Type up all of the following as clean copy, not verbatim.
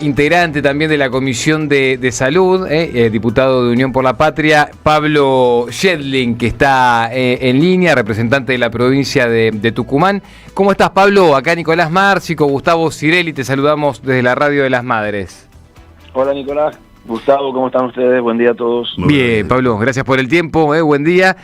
Integrante también de la Comisión de Salud, diputado de Unión por la Patria, Pablo Schedling, que está en línea, representante de la provincia de Tucumán. ¿Cómo estás, Pablo? Acá Nicolás Márcico, Gustavo Cirelli, te saludamos desde la Radio de las Madres. Hola, Nicolás. Gustavo, ¿cómo están ustedes? Buen día a todos. Bien, Pablo, gracias por el tiempo, buen día.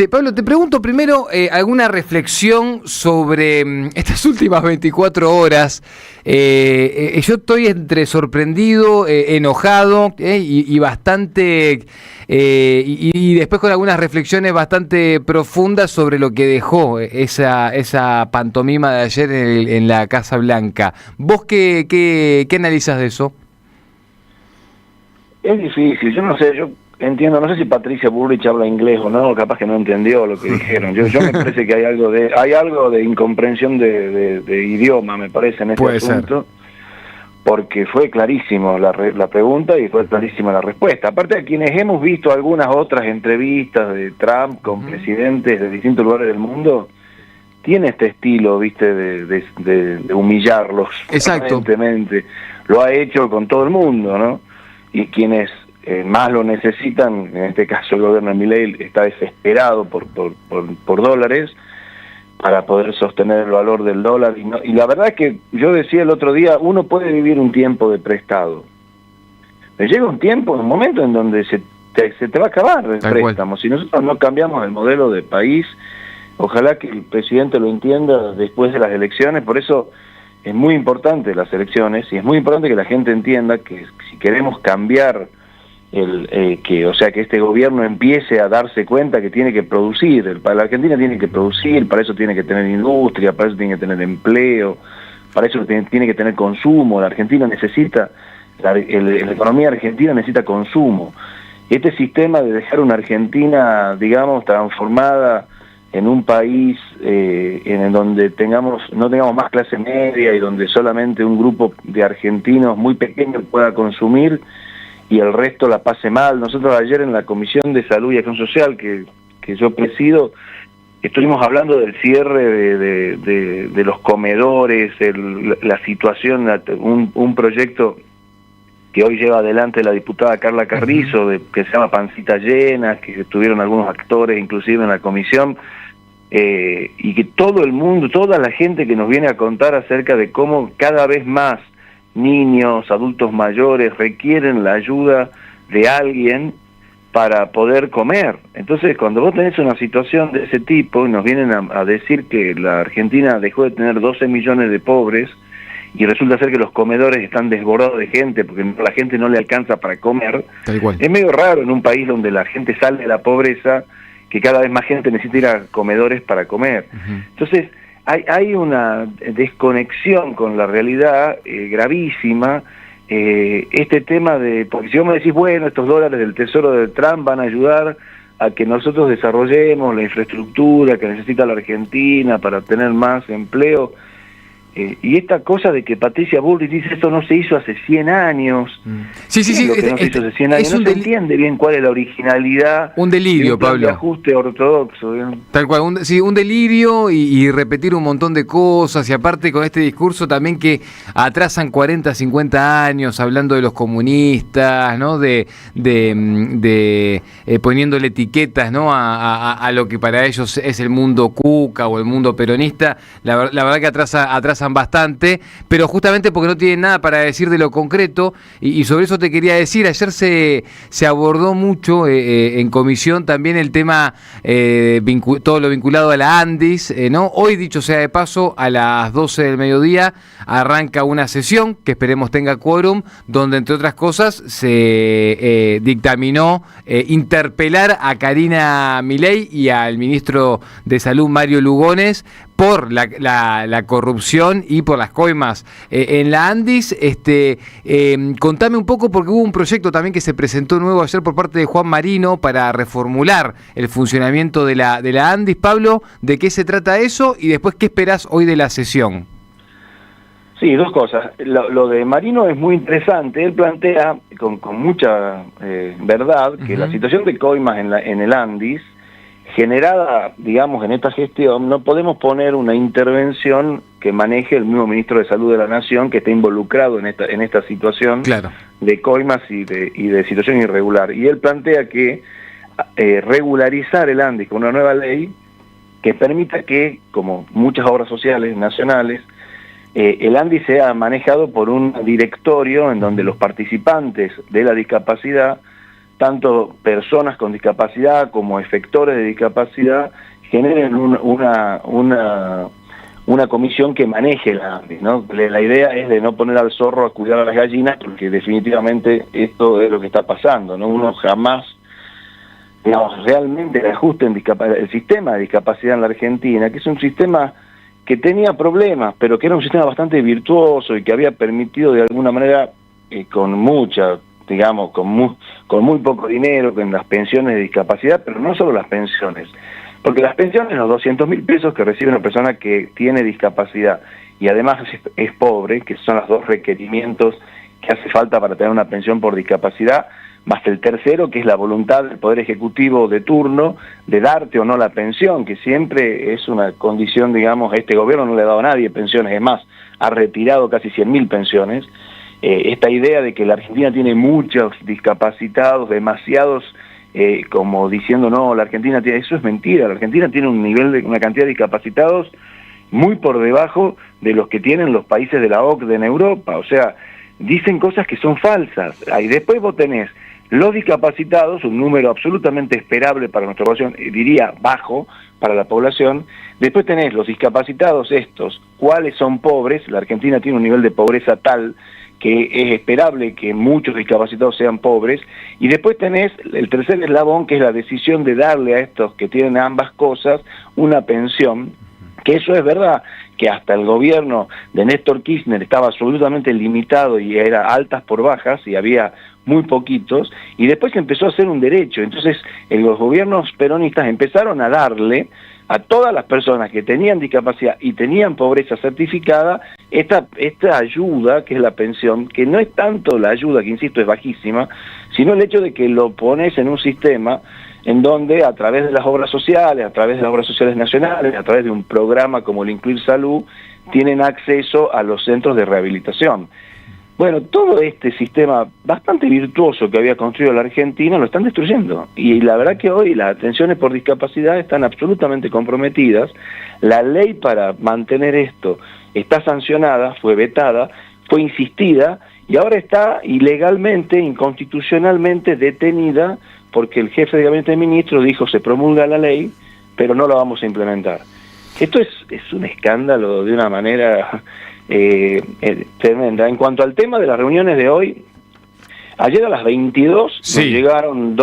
Pablo, te pregunto primero alguna reflexión sobre estas últimas 24 horas. Yo estoy entre sorprendido, enojado y bastante... y después con algunas reflexiones bastante profundas sobre lo que dejó esa pantomima de ayer en la Casa Blanca. ¿Vos qué analizás de eso? Es difícil, yo no sé, yo entiendo, no sé si Patricia Bullrich habla inglés o no, capaz que no entendió lo que dijeron. Yo me parece que hay algo de incomprensión de idioma, me parece, en este asunto, porque fue clarísimo la pregunta y fue clarísima la respuesta. Aparte de quienes hemos visto algunas otras entrevistas de Trump con presidentes de distintos lugares del mundo, tiene este estilo, viste, de humillarlos. Exacto. Evidentemente, lo ha hecho con todo el mundo, ¿no? Y quienes más lo necesitan, en este caso el gobierno de Milei está desesperado por dólares para poder sostener el valor del dólar. Y la verdad es que yo decía el otro día, uno puede vivir un tiempo de prestado. Pero llega un momento en donde se te va a acabar el préstamo. Si nosotros no cambiamos el modelo de país, ojalá que el presidente lo entienda después de las elecciones. Por eso es muy importante las elecciones y es muy importante que la gente entienda que si queremos cambiar que este gobierno empiece a darse cuenta que tiene que producir, la Argentina tiene que producir, para eso tiene que tener industria, para eso tiene que tener empleo, para eso tiene que tener consumo. La Argentina necesita, la economía argentina necesita consumo. Este sistema de dejar una Argentina, digamos, transformada en un país en donde no tengamos más clase media y donde solamente un grupo de argentinos muy pequeño pueda consumir y el resto la pase mal. Nosotros ayer en la Comisión de Salud y Acción Social que yo presido, estuvimos hablando del cierre de los comedores, la situación, un proyecto que hoy lleva adelante la diputada Carla Carrizo, que se llama Pancita Llena, que estuvieron algunos actores inclusive en la comisión, y que todo el mundo, toda la gente que nos viene a contar acerca de cómo cada vez más niños, adultos mayores requieren la ayuda de alguien para poder comer. Entonces, cuando vos tenés una situación de ese tipo y nos vienen a decir que la Argentina dejó de tener 12 millones de pobres, y resulta ser que los comedores están desbordados de gente porque la gente no le alcanza para comer, es medio raro en un país donde la gente sale de la pobreza, que cada vez más gente necesita ir a comedores para comer. Entonces, hay una desconexión con la realidad gravísima. Este tema porque si vos me decís, bueno, estos dólares del Tesoro de Trump van a ayudar a que nosotros desarrollemos la infraestructura que necesita la Argentina para tener más empleo, y esta cosa de que Patricia Bullrich dice esto no se hizo hace 100 años. Sí. Lo que no se hizo hace 100 años. No se entiende bien cuál es la originalidad. Un delirio, Pablo. De ajuste ortodoxo. ¿Bien? Tal cual, un delirio y repetir un montón de cosas. Y aparte con este discurso también que atrasan 40, 50 años hablando de los comunistas, ¿no? Poniéndole etiquetas, ¿no? A lo que para ellos es el mundo cuca o el mundo peronista. La verdad que atrasan bastante, pero justamente porque no tienen nada para decir de lo concreto, y sobre eso te quería decir, ayer se abordó mucho en comisión también el tema, todo lo vinculado a la Andis, ¿no? Hoy, dicho sea de paso, a las 12 del mediodía arranca una sesión que esperemos tenga quórum, donde entre otras cosas se dictaminó interpelar a Karina Milei y al ministro de Salud Mario Lugones por la corrupción y por las coimas en la Andis. Contame un poco, porque hubo un proyecto también que se presentó nuevo ayer por parte de Juan Marino para reformular el funcionamiento de la Andis. Pablo, ¿de qué se trata eso? Y después, ¿qué esperás hoy de la sesión? Sí, dos cosas. Lo de Marino es muy interesante. Él plantea con mucha verdad que la situación de coimas en el Andis generada, digamos, en esta gestión, no podemos poner una intervención que maneje el mismo ministro de Salud de la Nación, que está involucrado en esta situación de coimas y de situación irregular. Y él plantea que regularizar el ANDIS con una nueva ley que permita que, como muchas obras sociales nacionales, el ANDIS sea manejado por un directorio en donde los participantes de la discapacidad, tanto personas con discapacidad como efectores de discapacidad, generen una comisión que maneje el ANDIS, ¿no? La idea es de no poner al zorro a cuidar a las gallinas, porque definitivamente esto es lo que está pasando, ¿no? Uno jamás, digamos, realmente le ajusten el sistema de discapacidad en la Argentina, que es un sistema que tenía problemas, pero que era un sistema bastante virtuoso y que había permitido de alguna manera, con mucha, digamos, con muy poco dinero, con las pensiones de discapacidad, pero no solo las pensiones, porque las pensiones, los 200.000 pesos que recibe una persona que tiene discapacidad y además es pobre, que son los dos requerimientos que hace falta para tener una pensión por discapacidad, más el tercero, que es la voluntad del Poder Ejecutivo de turno de darte o no la pensión, que siempre es una condición, digamos, este gobierno no le ha dado a nadie pensiones, es más, ha retirado casi 100.000 pensiones. Esta idea de que la Argentina tiene muchos discapacitados, demasiados, como diciendo, no, la Argentina tiene, eso es mentira, la Argentina tiene una cantidad de discapacitados muy por debajo de los que tienen los países de la OCDE en Europa, o sea, dicen cosas que son falsas. Y después vos tenés los discapacitados, un número absolutamente esperable para nuestra población, diría bajo para la población. Después tenés los discapacitados estos, cuáles son pobres. La Argentina tiene un nivel de pobreza tal que es esperable que muchos discapacitados sean pobres. Y después tenés el tercer eslabón, que es la decisión de darle a estos que tienen ambas cosas una pensión, que eso es verdad, que hasta el gobierno de Néstor Kirchner estaba absolutamente limitado y era altas por bajas y había muy poquitos, y después empezó a ser un derecho. Entonces los gobiernos peronistas empezaron a darle a todas las personas que tenían discapacidad y tenían pobreza certificada esta ayuda, que es la pensión, que no es tanto la ayuda, que insisto es bajísima, sino el hecho de que lo pones en un sistema en donde a través de las obras sociales, a través de las obras sociales nacionales, a través de un programa como el Incluir Salud, tienen acceso a los centros de rehabilitación. Bueno, todo este sistema bastante virtuoso que había construido la Argentina lo están destruyendo. Y la verdad que hoy las atenciones por discapacidad están absolutamente comprometidas. La ley para mantener esto está sancionada, fue vetada, fue insistida y ahora está ilegalmente, inconstitucionalmente detenida, porque el jefe de gabinete de ministros dijo se promulga la ley, pero no la vamos a implementar. Esto es un escándalo de una manera tremenda. En cuanto al tema de las reuniones de hoy, ayer a las 22 nos llegaron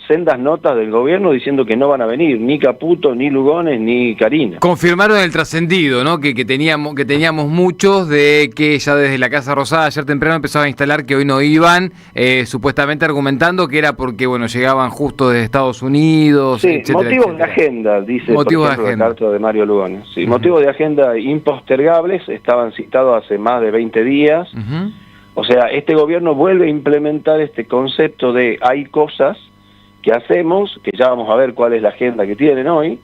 sendas notas del gobierno diciendo que no van a venir ni Caputo, ni Lugones, ni Karina. Confirmaron el trascendido, ¿no? Que teníamos muchos, de que ya desde la Casa Rosada ayer temprano empezaban a instalar que hoy no iban, supuestamente argumentando que era porque, bueno, llegaban justo desde Estados Unidos, sí, etcétera, motivos etcétera. de agenda, dice Motivos por ejemplo, de agenda. la carta de Mario Lugones. Sí, motivos de agenda impostergables, estaban citados hace más de 20 días. O sea, este gobierno vuelve a implementar este concepto de hay cosas que hacemos, que ya vamos a ver cuál es la agenda que tienen hoy,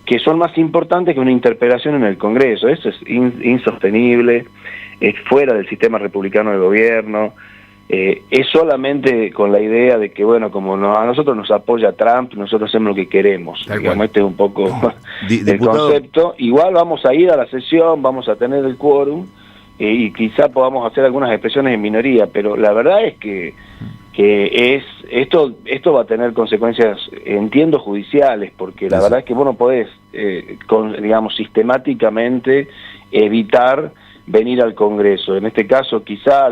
que son más importantes que una interpelación en el Congreso. Eso es insostenible, es fuera del sistema republicano de gobierno, es solamente con la idea de que, bueno, como a nosotros nos apoya Trump, nosotros hacemos lo que queremos. Digamos, este es un poco el concepto. Igual vamos a ir a la sesión, vamos a tener el quórum, y quizá podamos hacer algunas expresiones en minoría, pero la verdad es que esto va a tener consecuencias, entiendo, judiciales, porque la verdad es que vos no podés, digamos, sistemáticamente evitar venir al Congreso. En este caso, quizá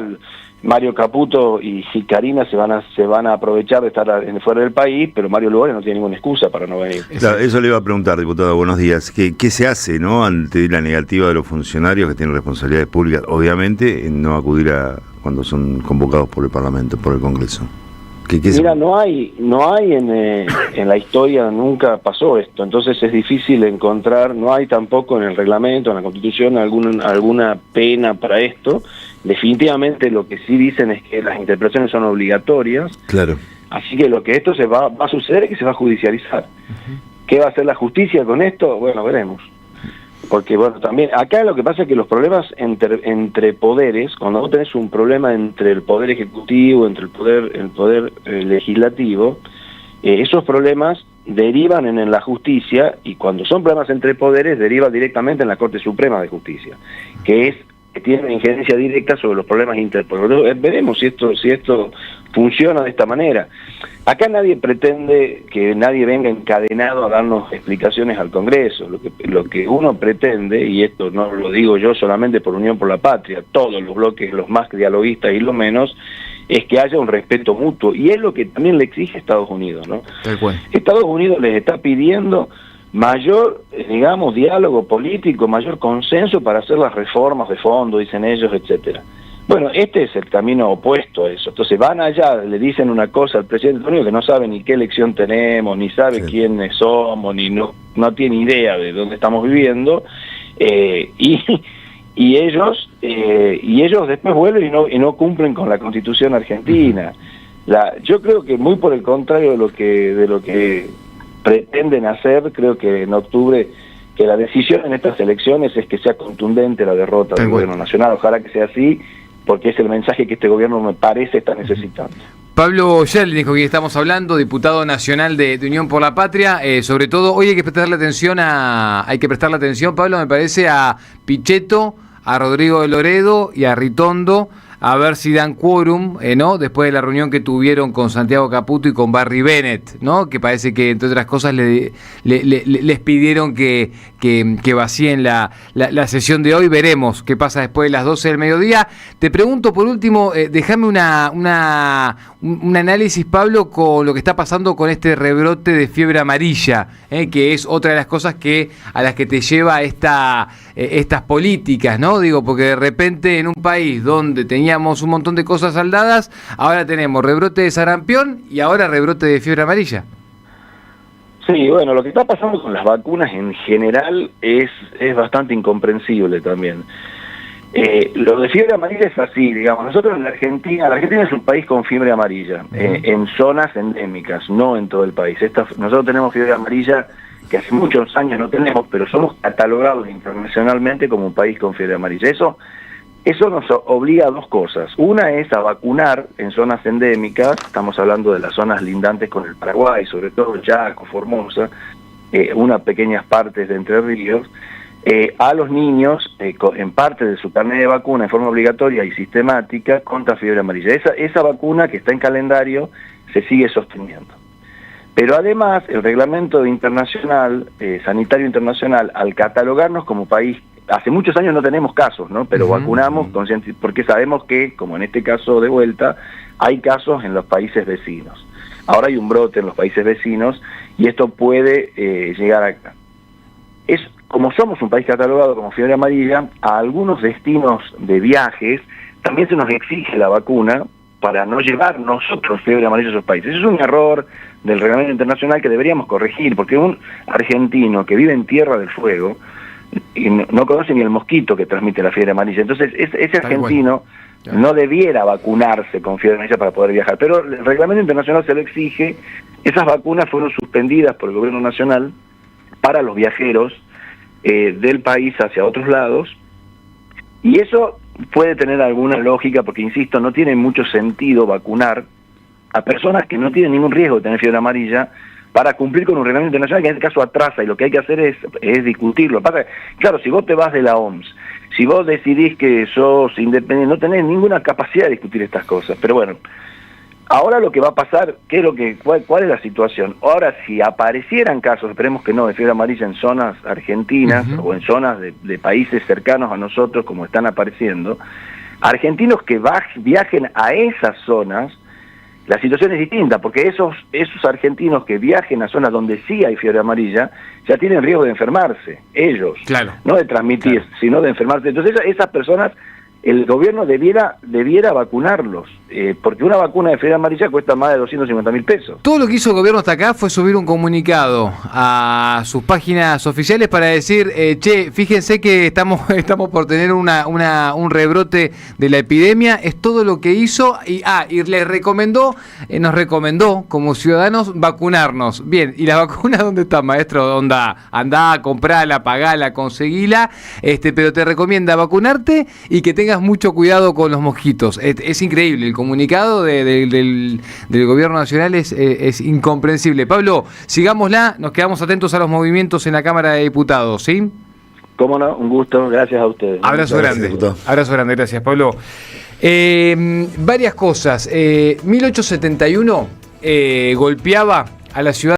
Mario Caputo y Karina se van a aprovechar de estar fuera del país, pero Mario Lugones no tiene ninguna excusa para no venir. Claro, eso le iba a preguntar, diputado, buenos días. ¿Qué se hace, no, ante la negativa de los funcionarios que tienen responsabilidades públicas, obviamente, en no acudir cuando son convocados por el Parlamento, por el Congreso? Mira, no hay en la historia, nunca pasó esto, entonces es difícil encontrar, no hay tampoco en el reglamento, en la Constitución, alguna pena para esto. Definitivamente lo que sí dicen es que las interpelaciones son obligatorias. Claro. Así que lo que esto va a suceder es que se va a judicializar. ¿Qué va a hacer la justicia con esto? Bueno, veremos. Porque bueno, también acá lo que pasa es que los problemas entre poderes, cuando vos tenés un problema entre el poder ejecutivo, entre el poder legislativo, esos problemas derivan en la justicia, y cuando son problemas entre poderes deriva directamente en la Corte Suprema de Justicia, que tiene una injerencia directa sobre los problemas interpoderes. Veremos si esto funciona de esta manera. Acá nadie pretende que nadie venga encadenado a darnos explicaciones al Congreso. Lo que uno pretende, y esto no lo digo yo solamente por Unión por la Patria, todos los bloques, los más dialoguistas y los menos, es que haya un respeto mutuo, y es lo que también le exige Estados Unidos, ¿no? Tal cual. Estados Unidos les está pidiendo mayor, digamos, diálogo político, mayor consenso para hacer las reformas de fondo, dicen ellos, etcétera. Bueno, este es el camino opuesto a eso. Entonces van allá, le dicen una cosa al presidente de Estados Unidos que no sabe ni qué elección tenemos, ni sabe quiénes somos, ni no tiene idea de dónde estamos viviendo, y ellos después vuelven y no cumplen con la Constitución argentina. Yo creo que muy por el contrario de lo que pretenden hacer, creo que en octubre, que la decisión en estas elecciones es que sea contundente la derrota del gobierno nacional. Ojalá que sea así, porque es el mensaje que este gobierno, me parece, está necesitando. Pablo Sherling, dijo que estamos hablando, diputado nacional de Unión por la Patria. Sobre todo, hoy hay que prestarle atención, Pablo, me parece, a Pichetto, a Rodrigo de Loredo y a Ritondo, a ver si dan quórum, ¿no? Después de la reunión que tuvieron con Santiago Caputo y con Barry Bennett, ¿no? Que parece que, entre otras cosas, les pidieron que vacíen la sesión de hoy. Veremos qué pasa después de las 12 del mediodía. Te pregunto, por último, déjame un análisis, Pablo, con lo que está pasando con este rebrote de fiebre amarilla, que es otra de las cosas a las que te lleva estas políticas, ¿no? Digo, porque de repente en un país donde teníamos un montón de cosas saldadas, ahora tenemos rebrote de sarampión y ahora rebrote de fiebre amarilla. Sí, bueno, lo que está pasando con las vacunas en general es bastante incomprensible también. Lo de fiebre amarilla es así, digamos, nosotros en la Argentina es un país con fiebre amarilla, en zonas endémicas, no en todo el país. Nosotros tenemos fiebre amarilla que hace muchos años no tenemos, pero somos catalogados internacionalmente como un país con fiebre amarilla. Eso nos obliga a dos cosas. Una es a vacunar en zonas endémicas, estamos hablando de las zonas lindantes con el Paraguay, sobre todo Chaco, Formosa, unas pequeñas partes de Entre Ríos, a los niños en parte de su carnet de vacuna en forma obligatoria y sistemática contra fiebre amarilla. Esa vacuna que está en calendario se sigue sosteniendo. Pero además el reglamento internacional, sanitario internacional, al catalogarnos como país, hace muchos años no tenemos casos, ¿no? Pero vacunamos porque sabemos que, como en este caso de vuelta, hay casos en los países vecinos. Ahora hay un brote en los países vecinos y esto puede llegar acá. Como somos un país catalogado como fiebre amarilla, a algunos destinos de viajes también se nos exige la vacuna para no llevar nosotros fiebre amarilla a esos países. Eso es un error del reglamento internacional que deberíamos corregir, porque un argentino que vive en Tierra del Fuego y no conoce ni el mosquito que transmite la fiebre amarilla. Entonces, ese argentino no debiera vacunarse con fiebre amarilla para poder viajar. Pero el reglamento internacional se lo exige. Esas vacunas fueron suspendidas por el gobierno nacional para los viajeros del país hacia otros lados. Y eso puede tener alguna lógica, porque, insisto, no tiene mucho sentido vacunar a personas que no tienen ningún riesgo de tener fiebre amarilla para cumplir con un reglamento internacional que en este caso atrasa, y lo que hay que hacer es discutirlo. Claro, si vos te vas de la OMS, si vos decidís que sos independiente, no tenés ninguna capacidad de discutir estas cosas. Pero bueno, ahora lo que va a pasar, ¿cuál es la situación? Ahora, si aparecieran casos, esperemos que no, de fiebre amarilla en zonas argentinas o en zonas de países cercanos a nosotros, como están apareciendo, argentinos que viajen a esas zonas, la situación es distinta, porque esos argentinos que viajen a zonas donde sí hay fiebre amarilla, ya tienen riesgo de enfermarse, ellos, no de transmitir, sino de enfermarse. Entonces esas personas el gobierno debiera vacunarlos, porque una vacuna de fiebre amarilla cuesta más de 250.000 pesos. Todo lo que hizo el gobierno hasta acá fue subir un comunicado a sus páginas oficiales para decir, che, fíjense que estamos por tener un rebrote de la epidemia, es todo lo que hizo, y les recomendó, nos recomendó como ciudadanos vacunarnos. Bien, ¿y la vacuna dónde está, maestro? Andá, comprala, pagala, conseguila, pero te recomienda vacunarte y que tengas mucho cuidado con los mosquitos. Es increíble, el comunicado del gobierno nacional es incomprensible. Pablo, sigámosla, nos quedamos atentos a los movimientos en la Cámara de Diputados, ¿sí? Cómo no, un gusto, gracias a ustedes. Abrazo grande, gracias, Pablo. Varias cosas. 1871 golpeaba a la ciudad